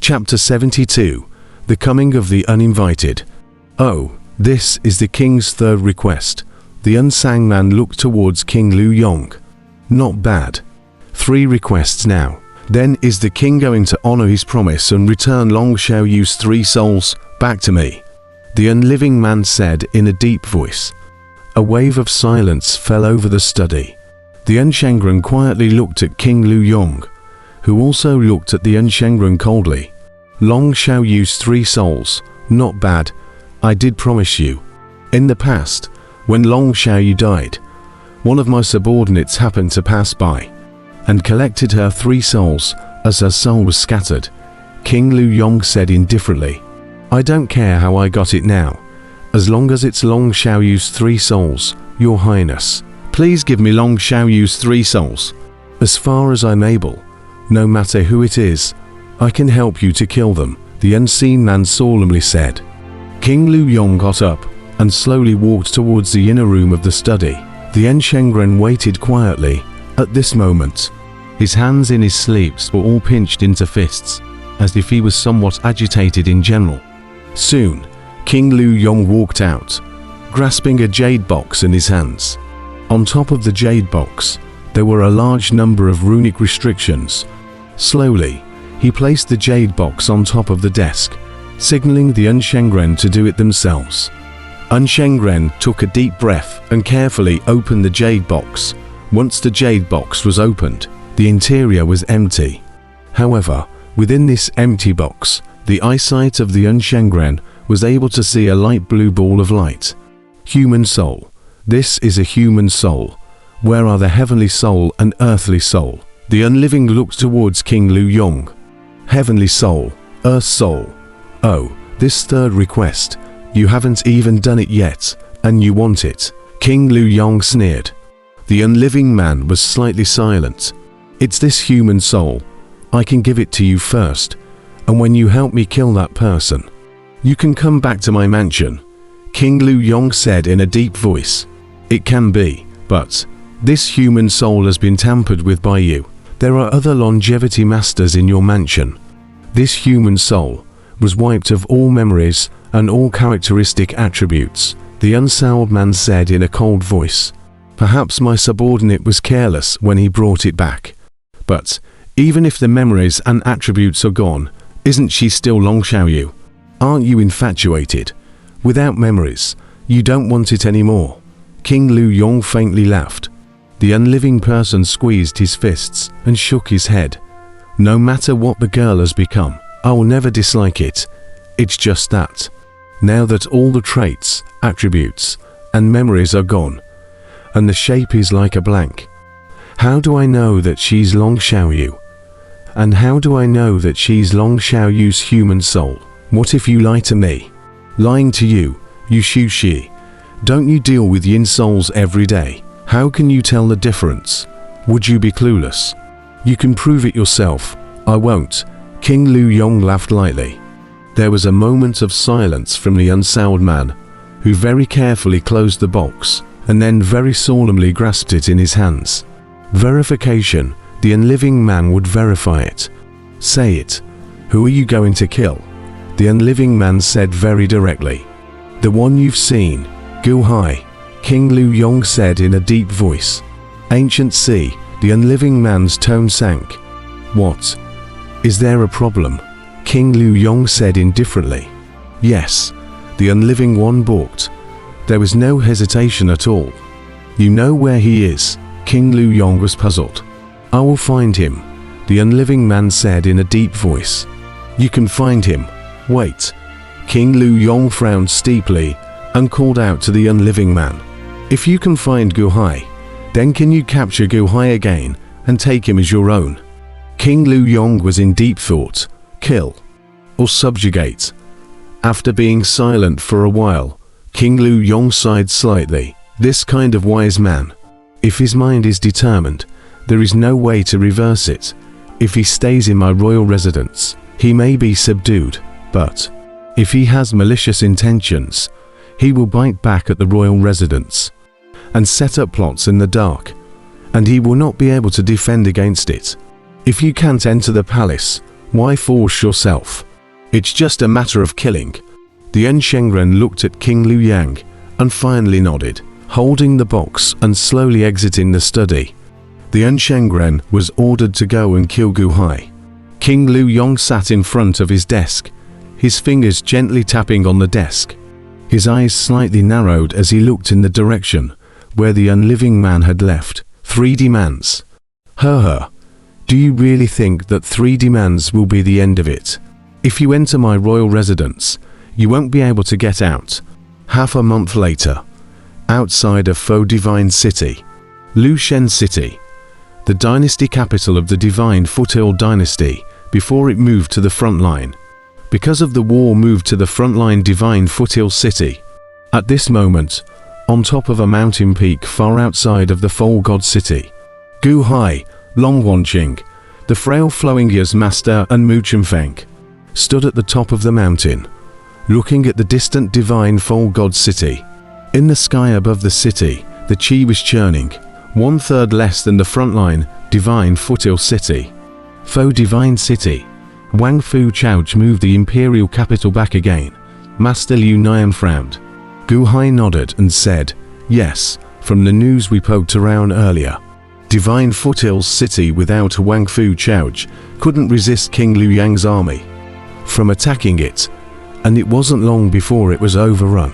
Chapter 72. The Coming of the Uninvited. Oh, this is the king's third request. The unsang man looked towards King Lu Yong. Not bad. 3 requests now. Then is the king going to honor his promise and return Long Xiaoyu's 3 souls back to me? The unliving man said in a deep voice. A wave of silence fell over the study. The Unshengren quietly looked at King Lu Yong, who also looked at the Unshengren coldly. Long Xiaoyu's 3 souls, not bad, I did promise you. In the past, when Long Xiaoyu died, one of my subordinates happened to pass by, and collected her 3 souls as her soul was scattered. King Lu Yong said indifferently, I don't care how I got it now, as long as it's Long Xiaoyu's 3 souls, Your Highness. Please give me Long Xiaoyu's 3 souls. As far as I'm able, no matter who it is, I can help you to kill them, the unseen man solemnly said. King Lu Yong got up and slowly walked towards the inner room of the study. The Unshengren waited quietly. At this moment, his hands in his sleeves were all pinched into fists, as if he was somewhat agitated in general. Soon, King Lu Yong walked out, grasping a jade box in his hands. On top of the jade box, there were a large number of runic restrictions. Slowly, he placed the jade box on top of the desk, signaling the Unshengren to do it themselves. Unshengren took a deep breath and carefully opened the jade box. Once the jade box was opened, the interior was empty. However, within this empty box, the eyesight of the Unshengren was able to see a light blue ball of light. Human soul. This is a human soul. Where are the heavenly soul and earthly soul? The unliving looked towards King Lu Yong. Heavenly soul, earth soul. Oh, this third request. You haven't even done it yet, and you want it. King Lu Yong sneered. The unliving man was slightly silent. It's this human soul. I can give it to you first, and when you help me kill that person, you can come back to my mansion. King Lu Yong said in a deep voice. It can be, but this human soul has been tampered with by you. There are other longevity masters in your mansion. This human soul was wiped of all memories and all characteristic attributes, the unsouled man said in a cold voice. Perhaps my subordinate was careless when he brought it back. But even if the memories and attributes are gone, isn't she still Long Xiaoyu? Aren't you infatuated? Without memories, you don't want it anymore. King Lu Yong faintly laughed. The unliving person squeezed his fists and shook his head. No matter what the girl has become, I will never dislike it. It's just that. Now that all the traits, attributes, and memories are gone, and the shape is like a blank, how do I know that she's Long Xiaoyu? And how do I know that she's Long Xiaoyu's human soul? What if you lie to me? Lying to you, you Xu Shi. Don't you deal with yin souls every day? How can you tell the difference? Would you be clueless? You can prove it yourself. I won't. King Lu Yong laughed lightly. There was a moment of silence from the unsouled man, who very carefully closed the box, and then very solemnly grasped it in his hands. Verification. The unliving man would verify it. Say it. Who are you going to kill? The unliving man said very directly. The one you've seen, Gu Hai. King Lu Yong said in a deep voice. Ancient Sea. The unliving man's tone sank. What? Is there a problem? King Lu Yong said indifferently. Yes. The unliving one balked. There was no hesitation at all. You know where he is? King Lu Yong was puzzled. I will find him, the unliving man said in a deep voice. You can find him. Wait. King Lu Yong frowned steeply and called out to the unliving man. If you can find Gu Hai, then can you capture Gu Hai again and take him as your own? King Lu Yong was in deep thought. Kill or subjugate? After being silent for a while, King Lu Yong sighed slightly. This kind of wise man, if his mind is determined, there is no way to reverse it. If he stays in my royal residence, he may be subdued, but if he has malicious intentions, he will bite back at the royal residence and set up plots in the dark, and he will not be able to defend against it. If you can't enter the palace, Why force yourself? It's just a matter of killing. The Enshengren looked at King Liu Yang and finally nodded, holding the box and slowly exiting the study. The Enshengren was ordered to go and kill Gu Hai. King Liu Yang sat in front of his desk, his fingers gently tapping on the desk. His eyes slightly narrowed as he looked in the direction where the unliving man had left. 3 demands. Do you really think that 3 demands will be the end of it? If you enter my royal residence, you won't be able to get out. Half a month later, outside of Faux Divine City, Lushen City, the dynasty capital of the Divine Foothill Dynasty before it moved to the front line. Because of the war moved to the frontline Divine Foothill City. At this moment, on top of a mountain peak far outside of the Fall God City, Gu Hai, Long Wanqing, the frail flowing years master and Mu Chunfeng, stood at the top of the mountain, looking at the distant Divine Fall God City. In the sky above the city, the Qi was churning, 1/3 less than the frontline Divine Foothill City. Faux Divine City. Wang Fu Chouch moved the imperial capital back again. Master Liu Nian frowned. Gu Hai nodded and said, yes, from the news we poked around earlier. Divine Foothills City without Wang Fu Chouch couldn't resist King Liu Yang's army from attacking it, and it wasn't long before it was overrun.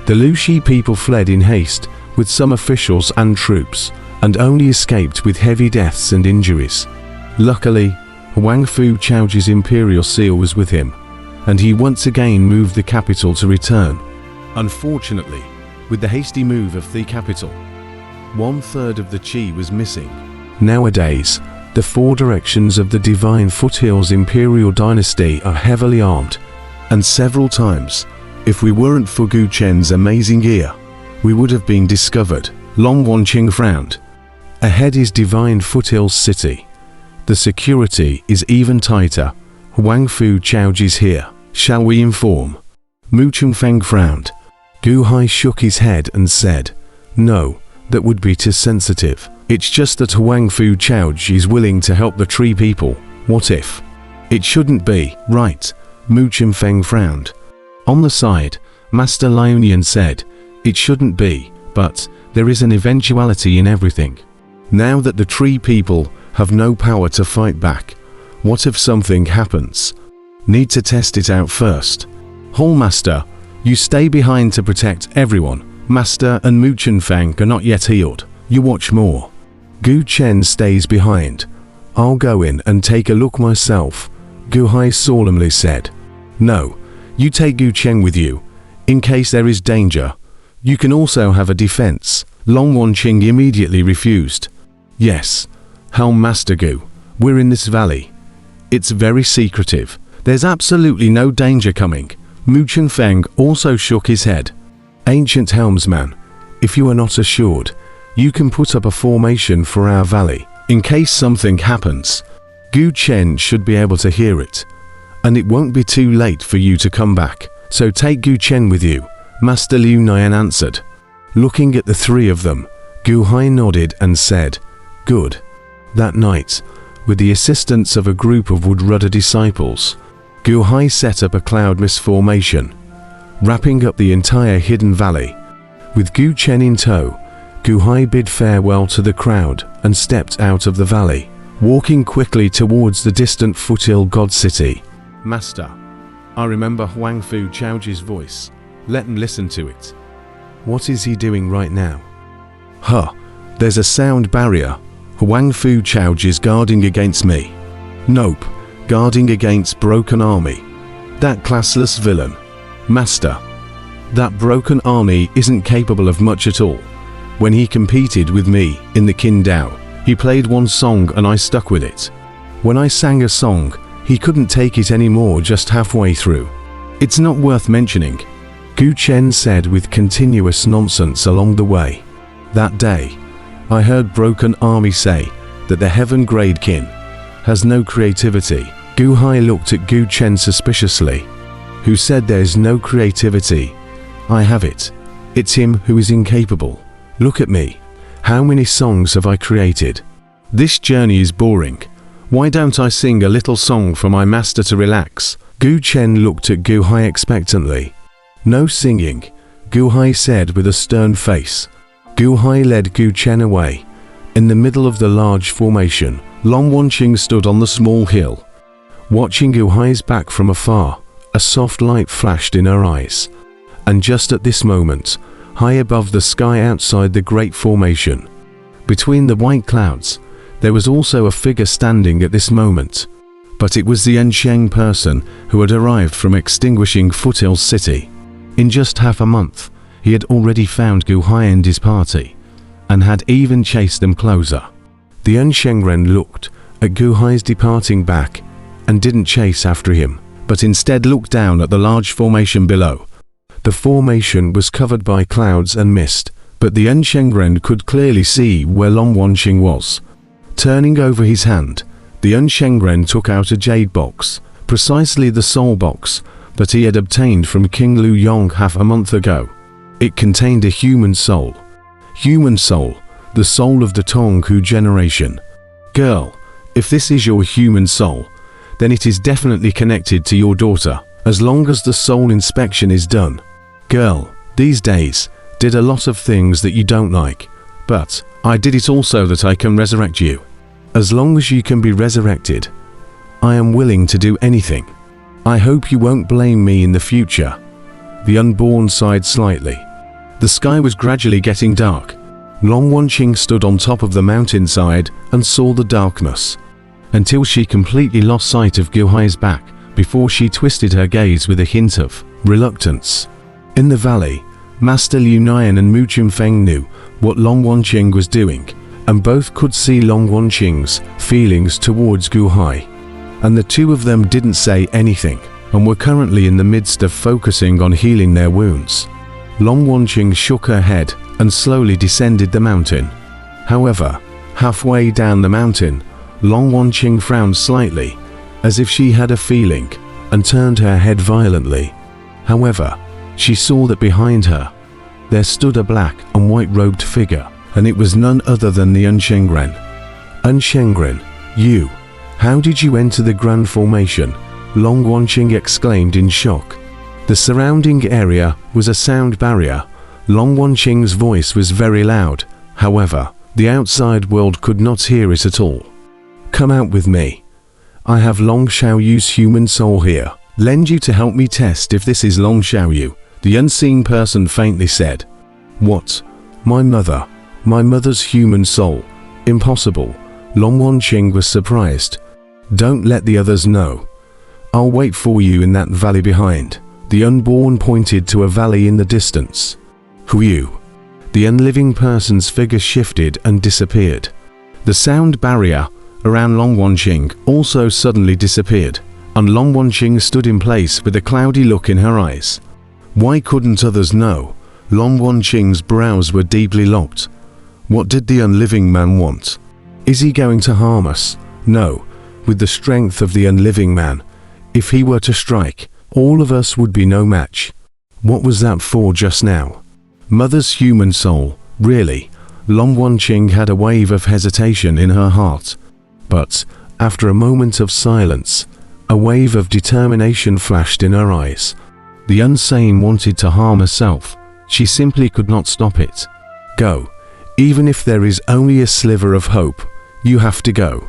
The Lushi people fled in haste with some officials and troops, and only escaped with heavy deaths and injuries. Luckily, Wang Fu Chouch's imperial seal was with him, and he once again moved the capital to return. Unfortunately, with the hasty move of the capital, 1/3 of the Qi was missing. Nowadays, the 4 directions of the Divine Foothills Imperial Dynasty are heavily armed, and several times, if we weren't for Gu Chen's amazing ear, we would have been discovered. Long Wanqing frowned. Ahead is Divine Foothills City. The security is even tighter. Wang Fu Chouch is here. Shall we inform? Mu Chunfeng frowned. Gu Hai shook his head and said, no, that would be too sensitive. It's just that Wang Fu Chouch is willing to help the tree people. What if? It shouldn't be, right? Mu Chunfeng frowned. On the side, Master Lionian said, it shouldn't be, but there is an eventuality in everything. Now that the tree people have no power to fight back, what if something happens? Need to test it out first. Hall Master, you stay behind to protect everyone. Master and Mu Chunfeng are not yet healed. You watch more. Gu Chen stays behind. I'll go in and take a look myself, Gu Hai solemnly said. No, you take Gu Chen with you, in case there is danger. You can also have a defense. Long Wanqing immediately refused. Yes, Helm Master Gu, we're in this valley. It's very secretive. There's absolutely no danger coming. Mu Chunfeng also shook his head. Ancient Helmsman, if you are not assured, you can put up a formation for our valley, in case something happens. Gu Chen should be able to hear it, and it won't be too late for you to come back, so take Gu Chen with you, Master Liu Nian answered. Looking at the 3 of them, Gu Hai nodded and said, good. That night, with the assistance of a group of Woodrudder disciples, Gu Hai set up a cloud mist formation, wrapping up the entire hidden valley. With Gu Chen in tow, Gu Hai bid farewell to the crowd and stepped out of the valley, walking quickly towards the distant Foothill God City. Master, I remember Wang Fu Chouch's voice. Let him listen to it. What is he doing right now? There's a sound barrier. Wang Fu Chouch is guarding against me. Nope, guarding against Broken Army. That classless villain. Master, that Broken Army isn't capable of much at all. When he competed with me in the Qin Dao, he played one song and I stuck with it. When I sang a song, he couldn't take it anymore just halfway through. It's not worth mentioning, Gu Chen said with continuous nonsense along the way. That day, I heard Broken Army say that the Heaven Grade Qin has no creativity. Gu Hai looked at Gu Chen suspiciously. Who said there's no creativity? I have it. It's him who is incapable. Look at me. How many songs have I created? This journey is boring. Why don't I sing a little song for my master to relax? Gu Chen looked at Gu Hai expectantly. No singing, Gu Hai said with a stern face. Gu Hai led Gu Chen away. In the middle of the large formation, Long Wanqing stood on the small hill. Watching Gu Hai's back from afar, a soft light flashed in her eyes. And just at this moment, high above the sky outside the great formation, between the white clouds, there was also a figure standing at this moment. But it was the Ensheng person who had arrived from extinguishing Foothills City. In just half a month, he had already found Gu Hai and his party, and had even chased them closer. The Enshengren looked at Gu Hai's departing back and didn't chase after him, but instead looked down at the large formation below. The formation was covered by clouds and mist, but the Enshengren could clearly see where Long Wanqing was. Turning over his hand, the Enshengren took out a jade box, precisely the soul box that he had obtained from King Lu Yong half a month ago. It contained a human soul. Human soul, the soul of the Tonghu generation. Girl, if this is your human soul, then it is definitely connected to your daughter, as long as the soul inspection is done. Girl, these days, did a lot of things that you don't like, but I did it also that I can resurrect you. As long as you can be resurrected, I am willing to do anything. I hope you won't blame me in the future. The unborn sighed slightly. The sky was gradually getting dark. Long Wanqing stood on top of the mountainside and saw the darkness, until she completely lost sight of Gu Hai's back before she twisted her gaze with a hint of reluctance. In the valley, Master Liu Nian and Mu Chunfeng knew what Long Wanqing was doing, and both could see Long Wanqing's feelings towards Gu Hai. And the two of them didn't say anything, and were currently in the midst of focusing on healing their wounds. Long Wanqing shook her head and slowly descended the mountain. However, halfway down the mountain, Long Wanqing frowned slightly, as if she had a feeling, and turned her head violently. However, she saw that behind her, there stood a black and white-robed figure, and it was none other than the Enshengren. Enshengren, you, how did you enter the Grand Formation? Long Wanqing exclaimed in shock. The surrounding area was a sound barrier. Long Wanqing's voice was very loud, however, the outside world could not hear it at all. Come out with me. I have Long Xiaoyu's human soul here. Lend you to help me test if this is Long Xiaoyu, the unseen person faintly said. What? My mother? My mother's human soul? Impossible. Long Wanqing was surprised. Don't let the others know. I'll wait for you in that valley behind. The unborn pointed to a valley in the distance. Who you? The unliving person's figure shifted and disappeared. The sound barrier around Long Wanqing also suddenly disappeared, and Long Wanqing stood in place with a cloudy look in her eyes. Why couldn't others know? Long Wanqing's brows were deeply locked. What did the unliving man want? Is he going to harm us? No. With the strength of the unliving man, if he were to strike, all of us would be no match. What was that for just now? Mother's human soul, really? Long Wanqing had a wave of hesitation in her heart. But, after a moment of silence, a wave of determination flashed in her eyes. The unsane wanted to harm herself. She simply could not stop it. Go. Even if there is only a sliver of hope, you have to go.